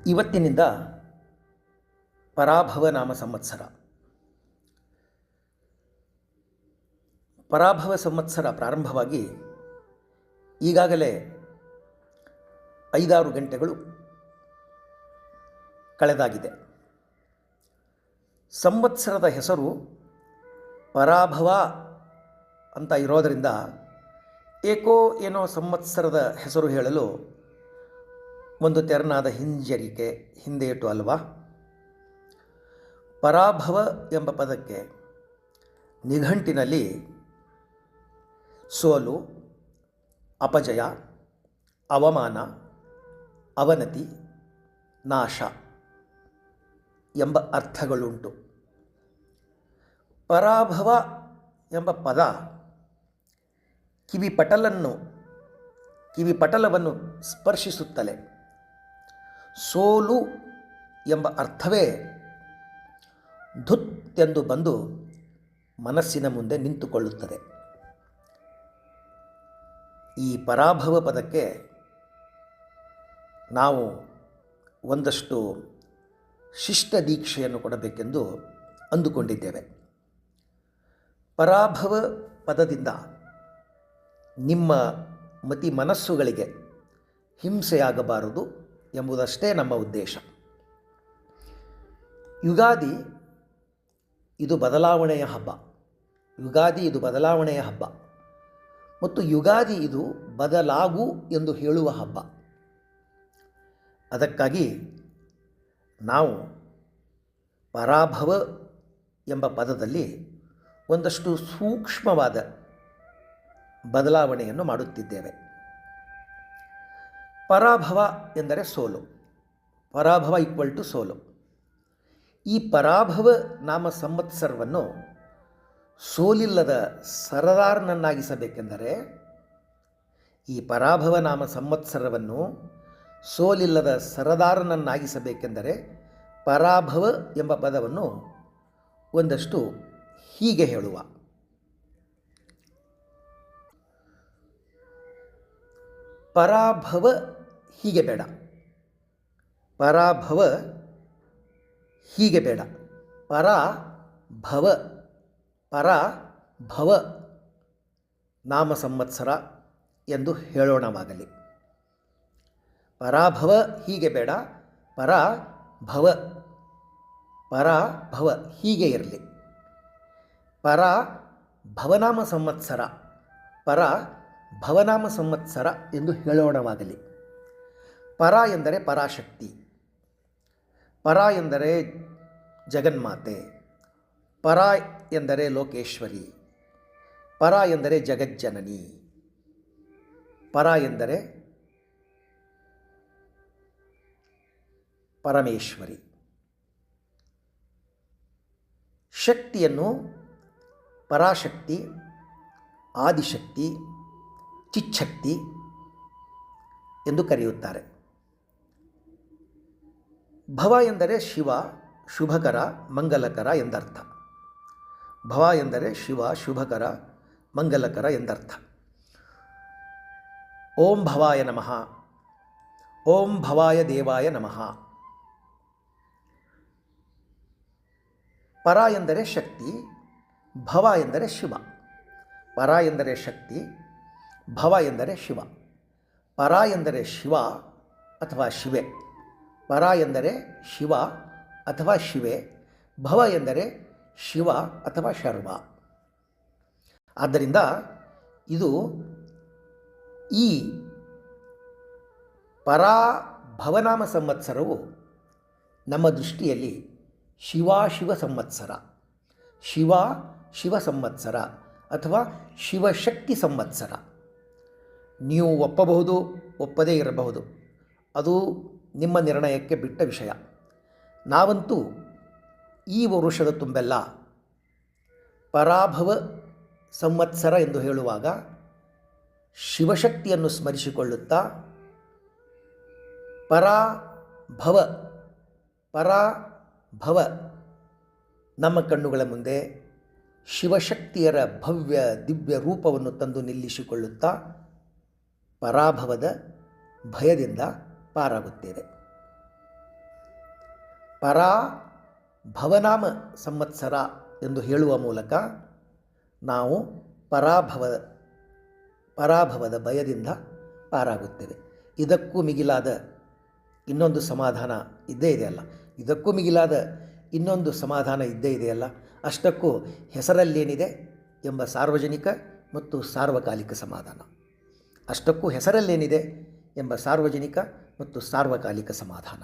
ಇವತ್ತಿನಿಂದ ಪರಾಭವ ನಾಮ ಸಂವತ್ಸರ. ಪರಾಭವ ಸಂವತ್ಸರ ಪ್ರಾರಂಭವಾಗಿ ಈಗಾಗಲೇ 5-6 ಗಂಟೆಗಳು ಕಳೆದಾಗಿದೆ. ಸಂವತ್ಸರದ ಹೆಸರು ಪರಾಭವ ಅಂತ ಇರೋದರಿಂದ ಏಕೋ ಏನೋ ಸಂವತ್ಸರದ ಹೆಸರು ಹೇಳಲು ಒಂದು ತೆರನಾದ ಹಿಂಜರಿಕೆ, ಹಿಂದೇಟು ಅಲ್ವಾ? ಪರಾಭವ ಎಂಬ ಪದಕ್ಕೆ ನಿಘಂಟಿನಲ್ಲಿ ಸೋಲು, ಅಪಜಯ, ಅವಮಾನ, ಅವನತಿ, ನಾಶ ಎಂಬ ಅರ್ಥಗಳುಂಟು. ಪರಾಭವ ಎಂಬ ಪದ ಕಿವಿಪಟಲವನ್ನು ಸ್ಪರ್ಶಿಸುತ್ತಲೇ ಸೋಲು ಎಂಬ ಅರ್ಥವೇ ಧುತ್ತೆಂದು ಬಂದು ಮನಸ್ಸಿನ ಮುಂದೆ ನಿಂತುಕೊಳ್ಳುತ್ತದೆ. ಈ ಪರಾಭವ ಪದಕ್ಕೆ ನಾವು ಒಂದಷ್ಟು ಶಿಷ್ಟ ದೀಕ್ಷೆಯನ್ನು ಕೊಡಬೇಕೆಂದು ಅಂದುಕೊಂಡಿದ್ದೇವೆ. ಪರಾಭವ ಪದದಿಂದ ನಿಮ್ಮ ಮನಸ್ಸುಗಳಿಗೆ ಹಿಂಸೆಯಾಗಬಾರದು ಎಂಬುದಷ್ಟೇ ನಮ್ಮ ಉದ್ದೇಶ. ಯುಗಾದಿ ಇದು ಬದಲಾವಣೆಯ ಹಬ್ಬ. ಮತ್ತು ಯುಗಾದಿ ಇದು ಬದಲಾಗು ಎಂದು ಹೇಳುವ ಹಬ್ಬ. ಅದಕ್ಕಾಗಿ ನಾವು ಪರಾಭವ ಎಂಬ ಪದದಲ್ಲಿ ಒಂದಷ್ಟು ಸೂಕ್ಷ್ಮವಾದ ಬದಲಾವಣೆಯನ್ನು ಮಾಡುತ್ತಿದ್ದೇವೆ. ಪರಾಭವ ಎಂದರೆ ಸೋಲು. ಪರಾಭವ = ಸೋಲು. ಈ ಪರಾಭವ ನಾಮ ಸಂವತ್ಸರವನ್ನು ಸೋಲಿಲ್ಲದ ಸರದಾರನನ್ನಾಗಿಸಬೇಕೆಂದರೆ ಪರಾಭವ ಎಂಬ ಪದವನ್ನು ಒಂದಷ್ಟು ಹೀಗೆ ಹೇಳುವ. ಪರಾಭವ ಹೀಗೆ ಬೇಡ. ಪರಾಭವ ನಾಮ ಸಂವತ್ಸರ ಎಂದು ಹೇಳೋಣವಾಗಲಿ. ಪರಾಭವ ಹೀಗೆ ಬೇಡ, ಪರಾಭವ ಹೀಗೆ ಇರಲಿ. ಭವನಾಮ ಸಂವತ್ಸರ ಎಂದು ಹೇಳೋಣವಾಗಲಿ. ಪರ ಎಂದರೆ ಪರಾಶಕ್ತಿ, ಪರ ಎಂದರೆ ಜಗನ್ಮಾತೆ, ಪರ ಎಂದರೆ ಲೋಕೇಶ್ವರಿ, ಪರ ಎಂದರೆ ಜಗಜ್ಜನನಿ, ಪರ ಎಂದರೆ ಪರಮೇಶ್ವರಿ. ಶಕ್ತಿಯನ್ನು ಪರಾಶಕ್ತಿ, ಆದಿಶಕ್ತಿ, ಚಿಚ್ಛಕ್ತಿ ಎಂದು ಕರೆಯುತ್ತಾರೆ. ಭವ ಎಂದರೆ ಶಿವ, ಶುಭಕರ, ಮಂಗಲಕರ ಎಂದರ್ಥ. ಓಂ ಭವಾಯ ನಮಃ, ಓಂ ಭವಾಯ ದೇವಾಯ ನಮಃ. ಪರ ಎಂದರೆ ಶಕ್ತಿ, ಭವ ಎಂದರೆ ಶಿವ. ಪರ ಎಂದರೆ ಶಕ್ತಿ, ಭವ ಎಂದರೆ ಶಿವ. ಪರ ಎಂದರೆ ಶಿವ ಅಥವಾ ಶಿವೆ, ಪರ ಎಂದರೆ ಶಿವ ಅಥವಾ ಶಿವೆ, ಭವ ಎಂದರೆ ಶಿವ ಅಥವಾ ಶರ್ವ. ಆದ್ದರಿಂದ ಈ ಪರಾಭವನಾಮ ಸಂವತ್ಸರವು ನಮ್ಮ ದೃಷ್ಟಿಯಲ್ಲಿ ಶಿವ ಸಂವತ್ಸರ ಅಥವಾ ಶಿವಶಕ್ತಿ ಸಂವತ್ಸರ. ನೀವು ಒಪ್ಪಬಹುದು, ಒಪ್ಪದೇ ಇರಬಹುದು, ಅದು ನಿಮ್ಮ ನಿರ್ಣಯಕ್ಕೆ ಬಿಟ್ಟ ವಿಷಯ. ನಾವಂತೂ ಈ ವರುಷದ ತುಂಬೆಲ್ಲ ಪರಾಭವ ಸಂವತ್ಸರ ಎಂದು ಹೇಳುವಾಗ ಶಿವಶಕ್ತಿಯನ್ನು ಸ್ಮರಿಸಿಕೊಳ್ಳುತ್ತಾ ಪರಾಭವ ನಮ್ಮ ಕಣ್ಣುಗಳ ಮುಂದೆ ಶಿವಶಕ್ತಿಯರ ಭವ್ಯ ದಿವ್ಯ ರೂಪವನ್ನು ತಂದು ನಿಲ್ಲಿಸಿಕೊಳ್ಳುತ್ತಾ ಪರಾಭವದ ಭಯದಿಂದ ಪಾರಾಗುತ್ತೇವೆ. ಪರಾ ಭವನಾಮ ಸಂವತ್ಸರ ಎಂದು ಹೇಳುವ ಮೂಲಕ ನಾವು ಪರಾಭವದ ಭಯದಿಂದ ಪಾರಾಗುತ್ತೇವೆ. ಇದಕ್ಕೂ ಮಿಗಿಲಾದ ಇನ್ನೊಂದು ಸಮಾಧಾನ ಇದ್ದೇ ಇದೆಯಲ್ಲ, ಇದಕ್ಕೂ ಮಿಗಿಲಾದ ಇನ್ನೊಂದು ಸಮಾಧಾನ ಇದ್ದೇ ಇದೆಯಲ್ಲ. ಅಷ್ಟಕ್ಕೂ ಹೆಸರಲ್ಲೇನಿದೆ ಎಂಬ ಸಾರ್ವಜನಿಕ ಮತ್ತು ಸಾರ್ವಕಾಲಿಕ ಸಮಾಧಾನ. ಅಷ್ಟಕ್ಕೂ ಹೆಸರಲ್ಲೇನಿದೆ ಎಂಬ ಸಾರ್ವಜನಿಕ ಮತ್ತು ಸಾರ್ವಕಾಲಿಕ ಸಮಾಧಾನ.